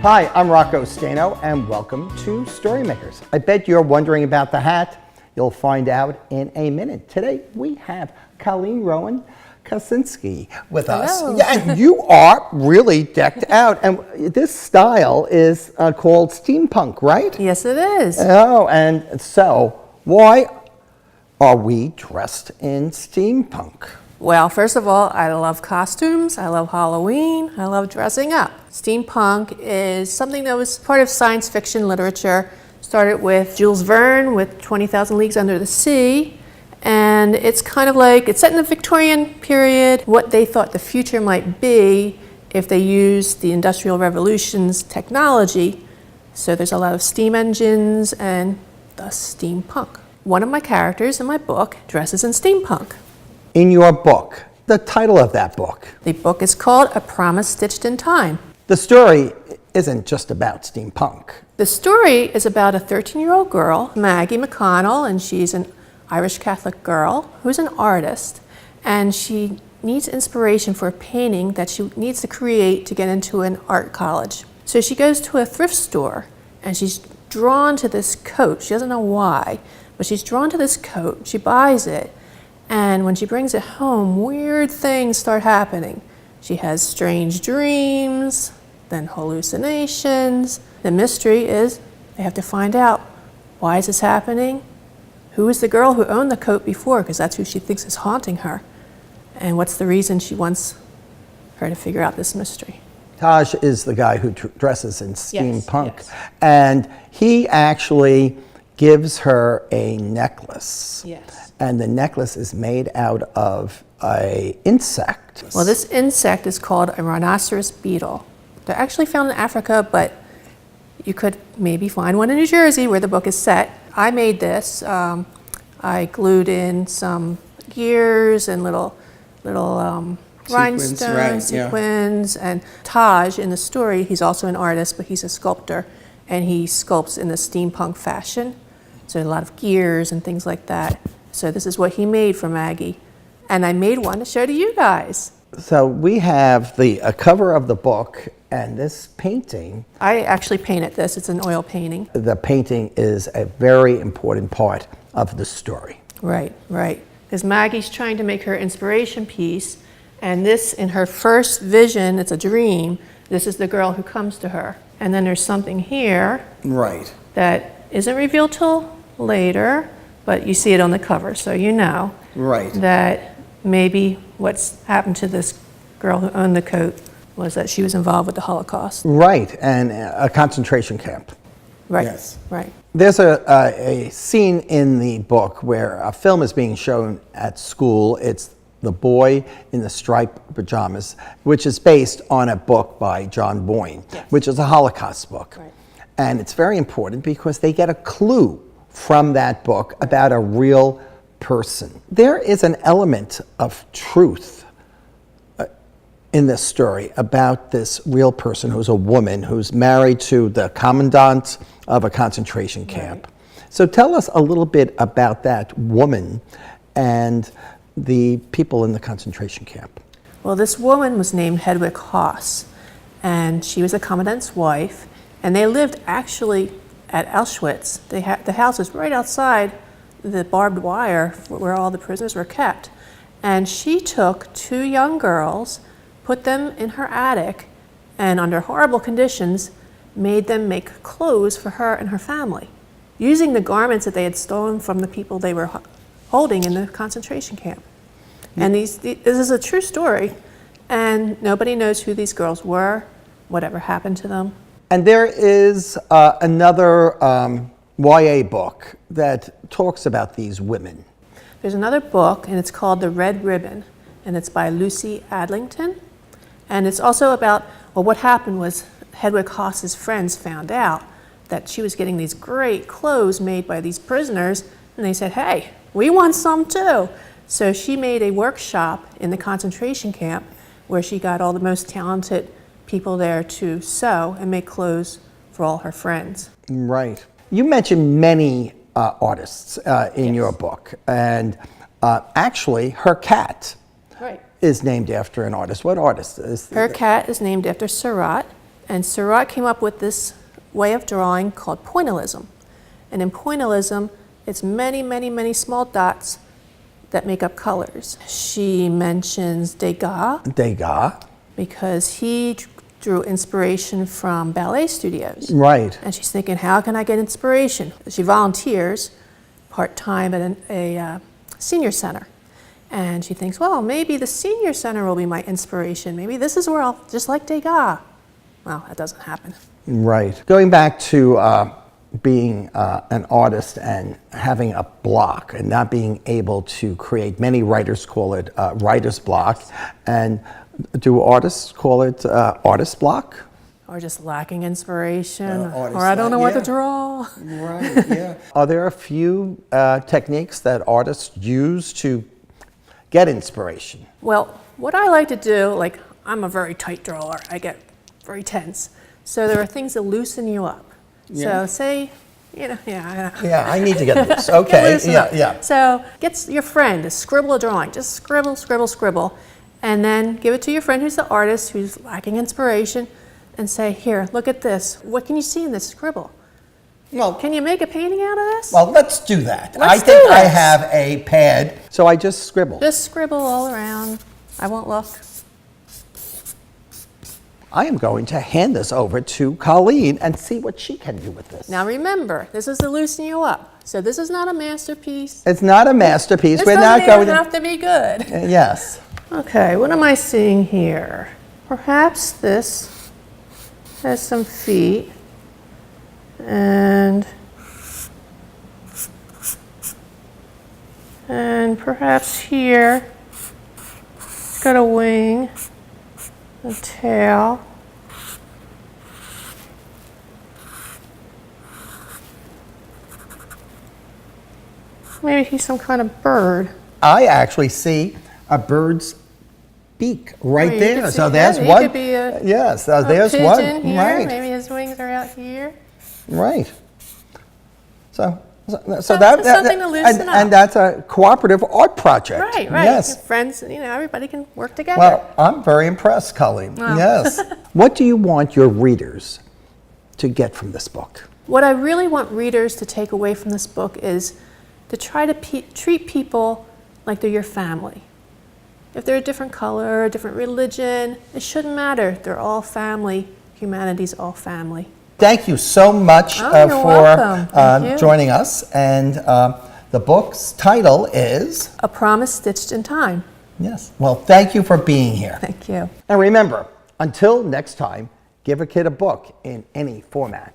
Hi, I'm Rocco Stano, and welcome to StoryMakers. I bet you're wondering about the hat. You'll find out in a minute. Today, we have Colleen, Rowan, Kosinski with us. Yeah, and you are really decked out. And this style is called steampunk, right? Yes, it is. Oh, and so why are we dressed in steampunk? Well, first of all, I love costumes, I love Halloween, I love dressing up. Steampunk is something that was part of science fiction literature. Started with Jules Verne with 20,000 Leagues Under the Sea. And it's kind of like, it's set in the Victorian period, what they thought the future might be if they used the Industrial Revolution's technology. So there's a lot of steam engines and thus steampunk. One of my characters in my book dresses in steampunk. In your book, the title of that book? The book is called A Promise Stitched in Time. The story isn't just about steampunk. The story is about a 13-year-old girl, Maggie McConnell, and she's an Irish Catholic girl who's an artist, and she needs inspiration for a painting that she needs to create to get into an art college. So she goes to a thrift store, and she's drawn to this coat. She doesn't know why, but she's drawn to this coat. She buys it. And when she brings it home, weird things start happening. She has strange dreams, then hallucinations. The mystery is they have to find out, why is this happening? Who is the girl who owned the coat before? Because that's who she thinks is haunting her. And what's the reason she wants her to figure out this mystery? Taj is the guy who dresses in steampunk. Yes. And he actually gives her a necklace. Yes. And the necklace is made out of an insect. Well, this insect is called a rhinoceros beetle. They're actually found in Africa, but you could maybe find one in New Jersey where the book is set. I made this. I glued in some gears and little rhinestones, sequins, and Taj in the story, he's also an artist, but he's a sculptor, and he sculpts in the steampunk fashion. So a lot of gears and things like that. So this is what he made for Maggie. And I made one to show to you guys. So we have a cover of the book and this painting. I actually painted this. It's an oil painting. The painting is a very important part of the story. Right, right. Because Maggie's trying to make her inspiration piece. And this, in her first vision, it's a dream. This is the girl who comes to her. And then there's something here. Right. That isn't revealed till later, but you see it on the cover, so you know. Right. That maybe what's happened to this girl who owned the coat was that she was involved with the Holocaust. Right, and a concentration camp. Right, yes. Right. There's a scene in the book where a film is being shown at school. It's The Boy in the Striped Pajamas, which is based on a book by John Boyne, yes, which is a Holocaust book. Right. And it's very important because they get a clue from that book about a real person. There is an element of truth in this story about this real person who's a woman who's married to the commandant of a concentration camp. Right. So tell us a little bit about that woman and the people in the concentration camp. Well, this woman was named Hedwig Haas, and she was the commandant's wife, and they lived actually at Auschwitz. The house was right outside the barbed wire where all the prisoners were kept. And she took two young girls, put them in her attic, and under horrible conditions, made them make clothes for her and her family, using the garments that they had stolen from the people they were holding in the concentration camp. And this is a true story, and nobody knows who these girls were, whatever happened to them. And there is another YA book that talks about these women. There's another book, and it's called The Red Ribbon, and it's by Lucy Adlington. And it's also about, well, what happened was Hedwig Haas's friends found out that she was getting these great clothes made by these prisoners, and they said, hey, we want some too. So she made a workshop in the concentration camp where she got all the most talented people there to sew and make clothes for all her friends. Right. You mentioned many artists in your book, and actually her cat is named after an artist. What artist is Her cat is named after Seurat, And Surratt came up with this way of drawing called pointillism. And in pointillism, it's many, many, many small dots that make up colors. She mentions Degas. Degas. Because he drew inspiration from ballet studios. Right. And she's thinking, how can I get inspiration? She volunteers part-time at a senior center. And she thinks, well, maybe the senior center will be my inspiration. Maybe this is where I'll, just like Degas. Well, that doesn't happen. Right. Going back to being an artist and having a block and not being able to create, many writers call it writer's block. And do artists call it artist block? Or just lacking inspiration, or I don't know what to draw. Right, yeah. Are there a few techniques that artists use to get inspiration? Well, what I like to do, like I'm a very tight drawer, I get very tense. So there are things that loosen you up. Yeah. So say, Yeah, I need to get this. Okay, yeah. So get your friend to scribble a drawing, just scribble, scribble, scribble, and then give it to your friend who's the artist, who's lacking inspiration, and say, here, look at this. What can you see in this scribble? Well, Can you make a painting out of this? well, let's do that. Let's I think do I this. have a pad. So I just scribble. Just scribble all around. I won't look. I am going to hand this over to Colleen and see what she can do with this. Now remember, this is to loosen you up. So this is not a masterpiece. It's not a masterpiece. This We're doesn't not going even have to be good. Yes. Okay, what am I seeing here? Perhaps this has some feet and perhaps here it's got a wing, a tail. Maybe he's some kind of bird. I actually see a bird's beak right Oh, you there. could So see there's that. He one. could be a Yes, there's pigeon one. here. Right. Maybe his wings are out here. Right. So That's something to loosen up. And that's a cooperative art project. Right. Yes. Your friends, everybody can work together. Well, I'm very impressed, Colleen. Wow. Yes. What do you want your readers to get from this book? What I really want readers to take away from this book is to try to treat people like they're your family. If they're a different color, a different religion, it shouldn't matter. They're all family. Humanity's all family. Thank you so much You're welcome. Thank you. joining us. And the book's title is? A Promise Stitched in Time. Yes. Well, thank you for being here. Thank you. And remember, until next time, give a kid a book in any format.